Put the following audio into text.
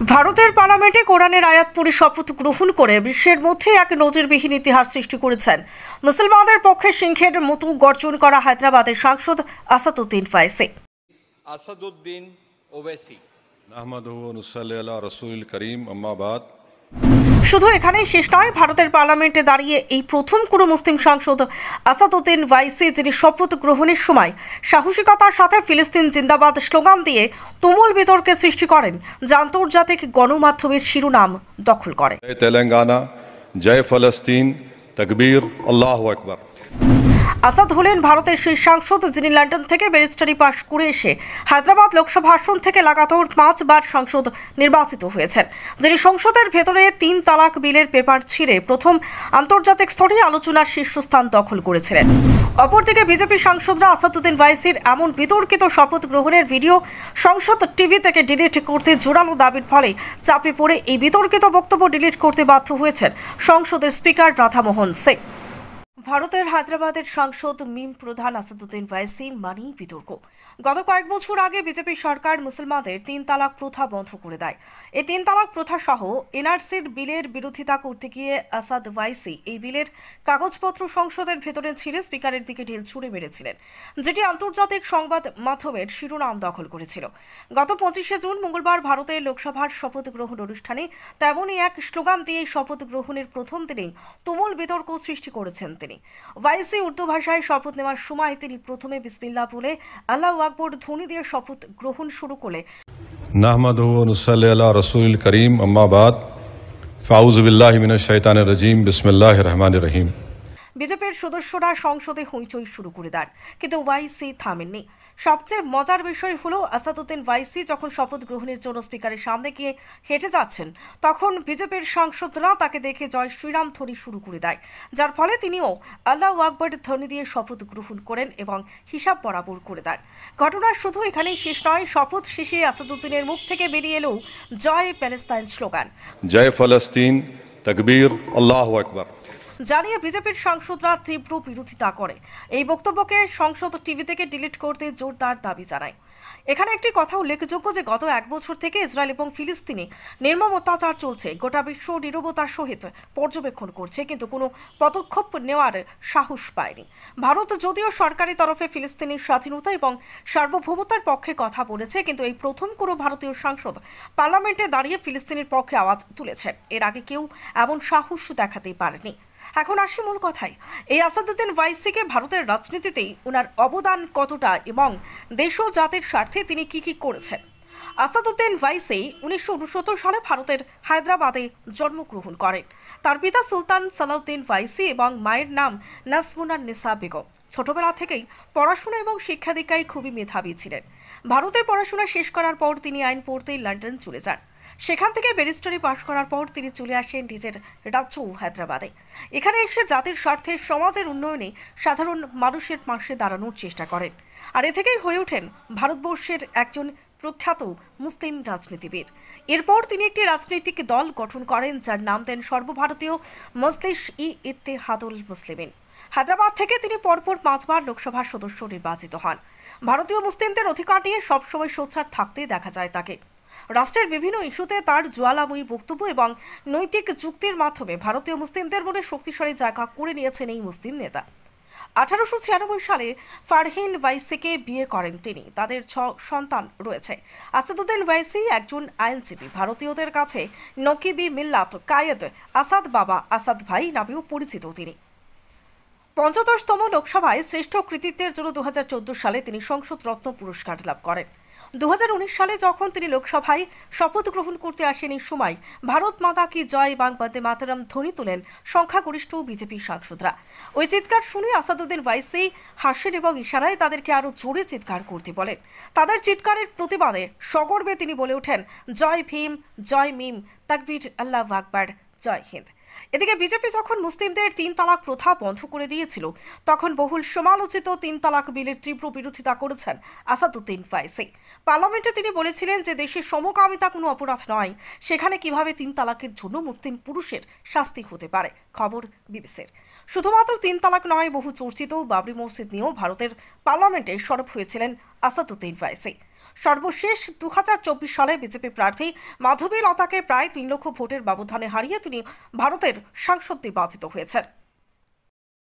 ভারতের পার্লামেন্টে কোরআনের আয়াত পড়ে শপথ গ্রহণ করে বিশ্বের মধ্যে এক নজিরবিহীন ইতিহাস সৃষ্টি করেছেন মুসলমানদের পক্ষে সিংহের মতো গর্জন করা হায়দ্রাবাদের সাংসদ আসাদুদ্দিন ফাইসি। আসাদুদ্দিন ওবেসি নাহমাদুহু ওয়া নুসাল্লি আলা রাসূলিল কারীম আম্মা বাদ। শুধু এখানেই শেষ নয়, ভারতের পার্লামেন্টে দাঁড়িয়ে এই প্রথম কোনো মুসলিম সাংসদ আসাদুদ্দিন ওয়াইসি, যিনি শপথ গ্রহণের সময় সাহসিকতার সাথে ফিলিস্তিন জিন্দাবাদ স্লোগান দিয়ে তুমুল বিতর্কের সৃষ্টি করেন, যা আন্তর্জাতিক গণমাধ্যমের শিরোনাম দখল করে। তেলেঙ্গানা, জয় ফলস্তিন, তাকবীর, আল্লাহু আকবার। আসাদ হলেন ভারতের সেই সাংসদ যিনি লন্ডন থেকে ব্যারিস্টারি পাশ করে এসে হায়দ্রাবাদ লোকসভা আসন থেকে লাগাতার 5 বার সাংসদ নির্বাচিত হয়েছেন, যিনি সংসদের ভেতরে 3 তালাক বিলের পেপার ছিঁড়ে প্রথম আন্তর্জাতিক স্তরে আলোচনার শীর্ষস্থান দখল করেছিলেন। অপরদিকে বিজেপি সাংসদরা আসাদুদ্দিন ওয়াইসির এমন বিতর্কিত শপথ গ্রহণের ভিডিও সংসদ টিভি থেকে ডিলিট করতে জোরালো দাবির ফলে চাপে পড়ে এই বিতর্কিত বক্তব্য ডিলিট করতে বাধ্য হয়েছেন সংসদের স্পিকার রাধামোহন সিং। ভারতের হায়দ্রাবাদের সাংসদ মিম প্রধান আসাদুদ্দিন ওয়াইসি মানেই বিতর্ক। গত কয়েক বছর আগে বিজেপি সরকার মুসলমানদের 3 তালাক প্রথা বন্ধ করে দেয়। এই 3 তালাক প্রথা সহ এনআরসির বিলের বিরোধিতা করতে গিয়ে আসাদ ওয়াইসি এই বিলের কাগজপত্র সংসদের ভেতরে ছিঁড়ে স্পিকারের দিকে ঢিল ছুঁড়ে মেরেছিলেন, যেটি আন্তর্জাতিক সংবাদ মাধ্যমের শিরোনাম দখল করেছিল। গত 25শে জুন মঙ্গলবার ভারতের লোকসভার শপথ গ্রহণ অনুষ্ঠানে তেমনই এক স্লোগান দিয়ে শপথ গ্রহণের প্রথম দিনেই তুমুল বিতর্ক সৃষ্টি করেছেন তিনি। ওয়াইসি উর্দু ভাষায় শপথ নেওয়ার সময় তিনি প্রথমে বিসমিল্লাহ বলে আল্লাহু আকবার ধ্বনি দিয়ে শপথ গ্রহণ শুরু করে নাহমাদুহু ওয়া নুসাল্লি আলা রাসূলিল কারীম আম্মা বাদ। ফাউযু বিল্লাহি মিনাশ শাইতানির রাজীম, বিসমিল্লাহির রহমানির রহিম। বিজেপির সদস্যরা সংসদে হইচই শুরু করে দেন, কিন্তু ওয়াইসি থামেননি। সবচেয়ে মজার বিষয় হলো আসাদুদ্দিন ওয়াইসি যখন শপথ গ্রহণের জন্য স্পিকারের সামনে গিয়ে হেঁটে যাচ্ছেন, তখন বিজেপির সাংসদরা তাকে দেখে জয় শ্রীরাম ধ্বনি শুরু করে দেয়, যার ফলে তিনিও আল্লাহু আকবার ধ্বনি দিয়ে শপথ গ্রহণ করেন এবং হিসাব বরাবর করে দেন। ঘটনা শুধু এখানেই শেষ নয়, শপথ শেষে আসাদুদ্দিনের মুখ থেকে বেরিয়ে এলো জয় প্যালেস্তাইন স্লোগান, জয় ফলস্তিন, তাকবীর, আল্লাহু আকবার, জানিয়ে বিজেপির সাংসদরা তীব্র বিরোধিতা করে। এই বক্তব্যকে সংসদ টিভি থেকে ডিলিট করতে জোরদার দাবি জানায়। এখানে একটি কথা উল্লেখযোগ্য যে গত 1 বছর থেকে ইসরায়েল এবং ফিলিস্তিনে নির্মম অত্যাচার চলছে। গোটা বিশ্ব নীরবতার সহিত পর্যবেক্ষণ করছে, কিন্তু কোনো পদক্ষেপ নেওয়ার সাহস পায়নি। ভারত যদিও সরকারি তরফে ফিলিস্তিনের স্বাধীনতা এবং সার্বভৌমতার পক্ষে কথা বলেছে, কিন্তু এই প্রথম কোনো ভারতীয় সাংসদ পার্লামেন্টে দাঁড়িয়ে ফিলিস্তিনের পক্ষে আওয়াজ তুলেছেন। এর আগে কেউ এমন সাহস দেখাতেই পারেনি। এখন আসি মূল কথায়, এই আসাদুদ্দিন ওয়াইসিকে ভারতের রাজনীতিতেই ওনার অবদান কতটা এবং দেশ ও জাতির স্বার্থে তিনি কি করেছেন। আসাদুদ্দিন ওয়াইসি 1969 সালে ভারতের হায়দ্রাবাদে জন্মগ্রহণ করেন। তার পিতা সুলতান সালাউদ্দিন ওয়াইসি এবং মায়ের নাম নাজমুন নিসা বেগম। ছোটবেলা থেকেই পড়াশোনা এবং শিক্ষা দীক্ষায় খুবই মেধাবী ছিলেন। ভারতে পড়াশোনা শেষ করার পর তিনি আইন পড়তে লন্ডন চলে যান। সেখান থেকে ব্যারিস্টারি পাশ করার পর তিনি চলে আসেন নিজের রাজ্য হায়দ্রাবাদে। এখানে এসে জাতির স্বার্থে সমাজের উন্নয়নে সাধারণ মানুষের পাশে দাঁড়ানোর চেষ্টা করেন, আর এ থেকেই হয়ে ওঠেন ভারতবর্ষের একজন প্রখ্যাত মুসলিম রাজনীতিবিদ। এরপর তিনি একটি রাজনৈতিক দল গঠন করেন, যার নাম দেন সর্বভারতীয় মজলিস-ই-ইত্তেহাদুল মুসলিমিন। হায়দ্রাবাদ থেকে তিনি পরপর 5 বার লোকসভার সদস্য নির্বাচিত হন। ভারতীয় মুসলিমদের অধিকার নিয়ে সবসময় সোচ্চার থাকতে দেখা যায় তাকে। রাষ্ট্রের বিভিন্ন ইস্যুতে তার জ্বালাময়ী বক্তব্য এবং নৈতিক যুক্তির মাধ্যমে ভারতীয় মুসলিমদের মনে শক্তিশালী জায়গা করে নিয়েছেন এই মুসলিম নেতা। 1896 সালে ফারহিন ওয়াইসিকে বিয়ে করেন তিনি। তাদের 6 সন্তান রয়েছে। আসাদুদ্দিন ওয়াইসি একজন আইনজীবী। ভারতীয়দের কাছে নকিবি মিল্লাত কায়েদ আসাদ বাবা, আসাদ ভাই নামেও পরিচিত তিনি। 85তম লোকসভায় শ্রেষ্ঠ কৃতিত্বের জন্য 2014 সালে তিনি সংসদ রত্ন পুরস্কার লাভ করেন। 2019 সালে যখন তিনি লোকসভায় শপথ গ্রহণ করতে আসেন, এই সময় ভারত মাতা কি জয় এবং বন্দে মাতরম ধ্বনি তোলেন সংখ্যাগরিষ্ঠ বিজেপি সাংসদরা। ওই চিৎকার শুনে আসাদুদ্দিন ওয়াইসি হাসেন এবং ইশারায় তাদেরকে আরও জোরে চিৎকার করতে বলেন। তাদের চিৎকারের প্রতিবাদে সগর্বে তিনি বলে ওঠেন, জয় ভীম, জয় মিম, তাকবীর, আল্লাহু আকবার, জয় হিন্দ। এদিকে বিজেপি যখন মুসলিমদের 3 তালাক প্রথা বন্ধ করে দিয়েছিল, তখন বহুল সমালোচিত 3 তালাক বিলের তীব্র বিরোধিতা করেছেন আসাদুদ্দিন ওয়াইসি। পার্লামেন্টে তিনি বলেছিলেন যে দেশের সমকামিতা কোনো অপরাধ নয়, সেখানে কিভাবে 3 তালাকের জন্য মুসলিম পুরুষের শাস্তি হতে পারে। খবর বিবিসির। শুধুমাত্র 3 তালাক নয়, বহু চর্চিত বাবরি মসজিদ নিয়েও ভারতের পার্লামেন্টে সরব হয়েছিলেন আসাদুদ্দিন ওয়াইসি। সর্বশেষ 2024 সালে বিজেপি প্রার্থী মাধবী লতাকে প্রায় 3 লক্ষ ভোটের ব্যবধানে হারিয়ে তিনি ভারতের সাংসদ নির্বাচিত হয়েছেন।